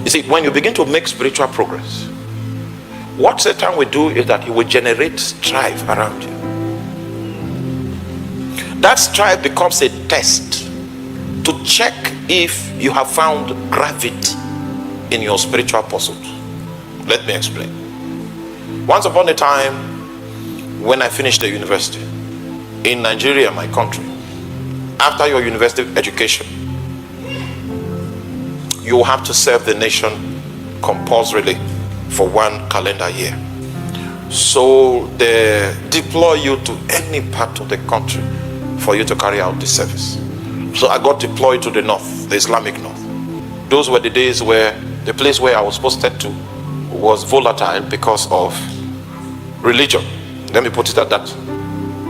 You see, when you begin to make spiritual progress, what Satan will do is that he will generate strife around you. That strife becomes a test to check if you have found gravity in your spiritual pursuit. Let me explain. Once upon a time, when I finished the university in Nigeria, my country, after your university education, you have to serve the nation compulsorily for 1 calendar year. So they deploy you to any part of the country for you to carry out the service. So I got deployed to the north, the Islamic north. Those were the days where the place where I was posted to was volatile because of religion. Let me put it at that.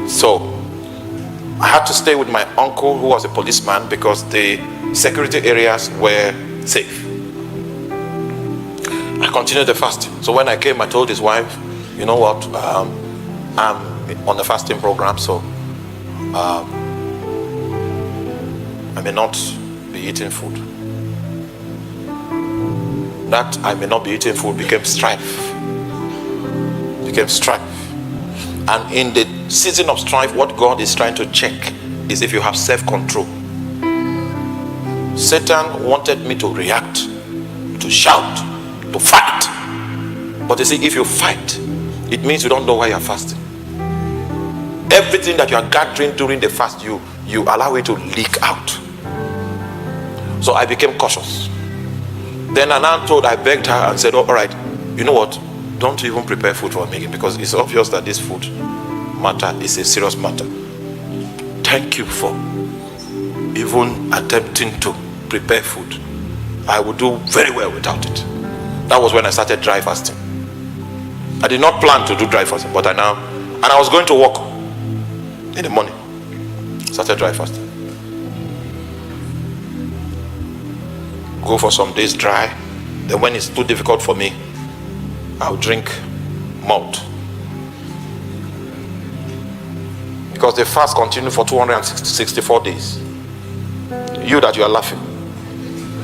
So I had to stay with my uncle, who was a policeman, because the security areas were safe. I continued the fasting. So when I came, I told his wife, you know what, I'm on the fasting program, so I may not be eating food. That I may not be eating food became strife. And in the season of strife, what God is trying to check is if you have self-control. Satan wanted me to react, to shout, to fight. But you see, if you fight, it means you don't know why you're fasting. Everything that you are gathering during the fast, you allow it to leak out. So I became cautious. Then I begged her and said, oh, all right, you know what? Don't even prepare food for me, because it's obvious that this food matter is a serious matter. Thank you for even attempting to prepare food. I would do very well without it. That was when I started dry fasting. I did not plan to do dry fasting, but I was going to work in the morning. Started dry fasting. Go for some days dry. Then when it's too difficult for me, I'll drink malt. Because the fast continued for 264 days. You that you are laughing,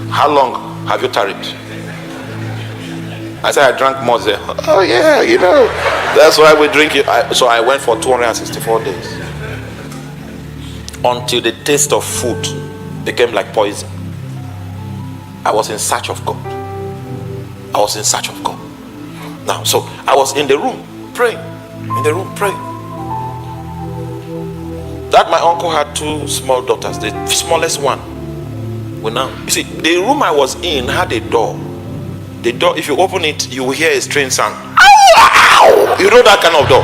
how long have you tarried? I said I drank more there. Oh yeah, you know, that's why we drink it. So I went for 264 days. Until the taste of food became like poison. I was in search of God. Now, so I was in the room praying. That my uncle had 2 small daughters. The smallest one will now, you see, the room I was in had a door. The door, if you open it, you will hear a strange sound. Ow! You know that kind of door.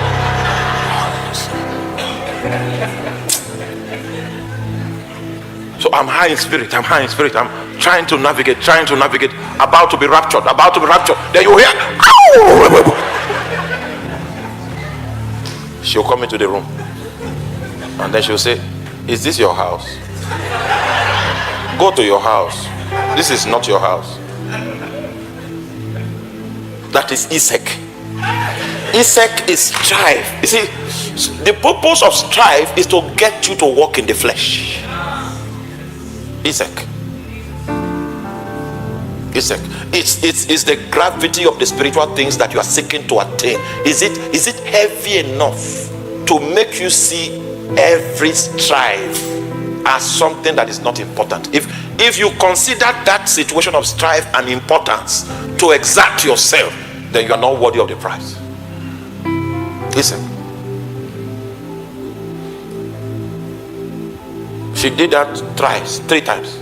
So I'm high in spirit. I'm trying to navigate, about to be raptured. Then you hear, ow! She'll come into the room. And then she'll say, is this your house? Go to your house. This is not your house. That is Isek. Isek is strife. You see, the purpose of strife is to get you to walk in the flesh. Isek. It's the gravity of the spiritual things that you are seeking to attain. Is it heavy enough to make you see every strife as something that is not important? If you consider that situation of strife and importance to exert yourself, then you are not worthy of the prize. Listen, she did that 3 times.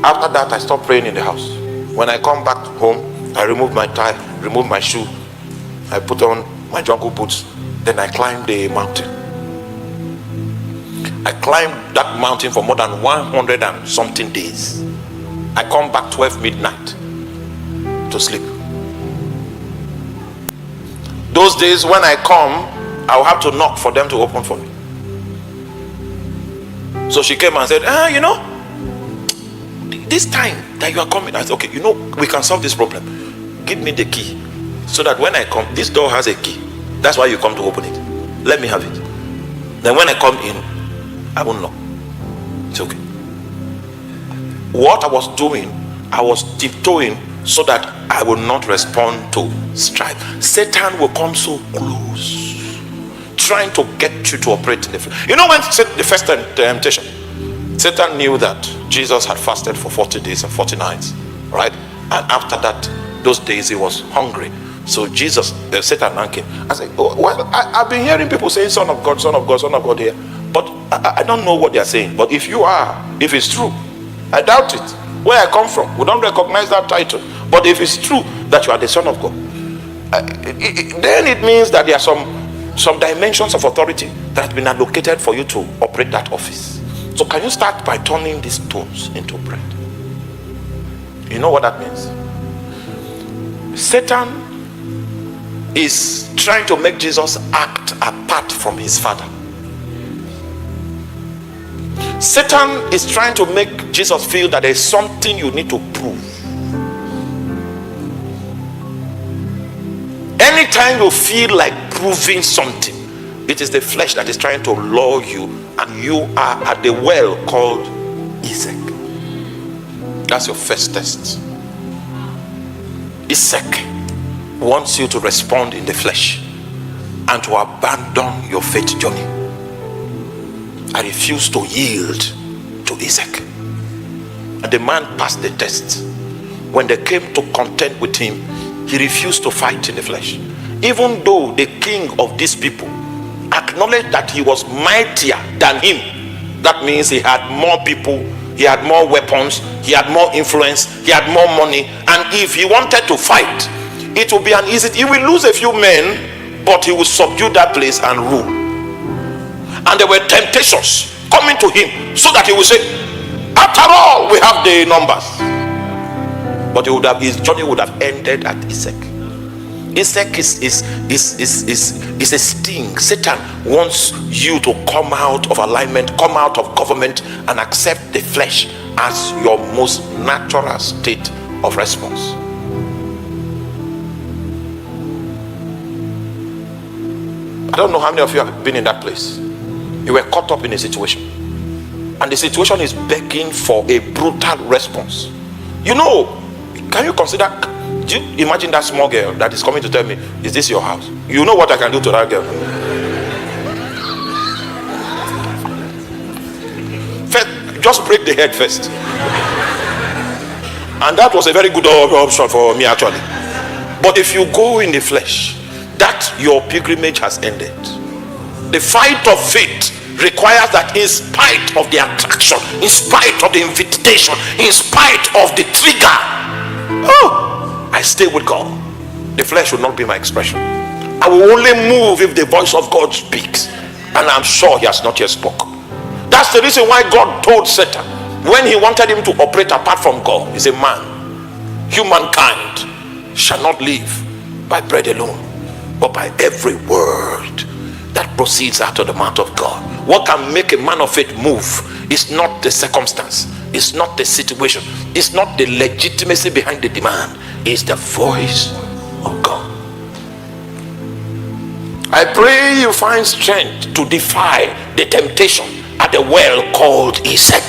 After that, I stopped praying in the house. When I come back home, I remove my tie, remove my shoe, I put on my jungle boots, then I climbed the mountain. I climbed that mountain for more than 100 and something days. I come back 12 midnight to sleep. Those days when I come, I'll have to knock for them to open for me. So she came and said, you know, this time that you are coming, I said, okay, you know, we can solve this problem. Give me the key, so that when I come, this door has a key. That's why you come to open it. Let me have it. Then when I come in, I won't knock. It's okay. what I was doing, I was tiptoeing so that I will not respond to strife. Satan will come so close, trying to get you to operate in the flesh. You know, when the first temptation, Satan knew that Jesus had fasted for 40 days and 40 nights, right? And after that, those days he was hungry. So Satan came. I said, oh, well, I've been hearing people saying Son of God, Son of God, Son of God here. But I don't know what they are saying. But if if it's true, I doubt it. Where I come from, we don't recognize that title. But if it's true that you are the Son of God, then it means that there are some dimensions of authority that have been allocated for you to operate that office. So can you start by turning these stones into bread? You know what that means? Satan is trying to make Jesus act apart from his Father. Satan is trying to make Jesus feel that there is something you need to prove. Anytime you feel like proving something, it is the flesh that is trying to lure you, and you are at the well called Isaac. That's your first test. Isaac wants you to respond in the flesh and to abandon your faith journey. I refuse to yield to Isaac. And the man passed the test. When they came to contend with him, he refused to fight in the flesh. Even though the king of these people acknowledged that he was mightier than him. That means he had more people, he had more weapons, he had more influence, he had more money. And if he wanted to fight, it will be an easy, he will lose a few men, but he will subdue that place and rule. And there were temptations coming to him so that he will say, after all, we have the numbers. But his journey would have ended at Isaac. Isaac is a sting. Satan wants you to come out of alignment, come out of government, and accept the flesh as your most natural state of response. I don't know how many of you have been in that place. You were caught up in a situation, and the situation is begging for a brutal response. You know, can you consider, do you imagine that small girl that is coming to tell me, is this your house? You know what I can do to that girl? First, just break the head first. And that was a very good option for me, actually. But if you go in the flesh, that your pilgrimage has ended. The fight of faith requires that in spite of the attraction, in spite of the invitation, in spite of the trigger, I stay with God. The flesh will not be my expression. I will only move if the voice of God speaks, and I'm sure he has not yet spoken. That's the reason why God told Satan, when he wanted him to operate apart from God, he said, man, humankind shall not live by bread alone, but by every word that proceeds out of the mouth of God. What can make a man of faith move is not the circumstance, it's not the situation, it's not the legitimacy behind the demand, it's the voice of God. I pray you find strength to defy the temptation at the well called Isaac.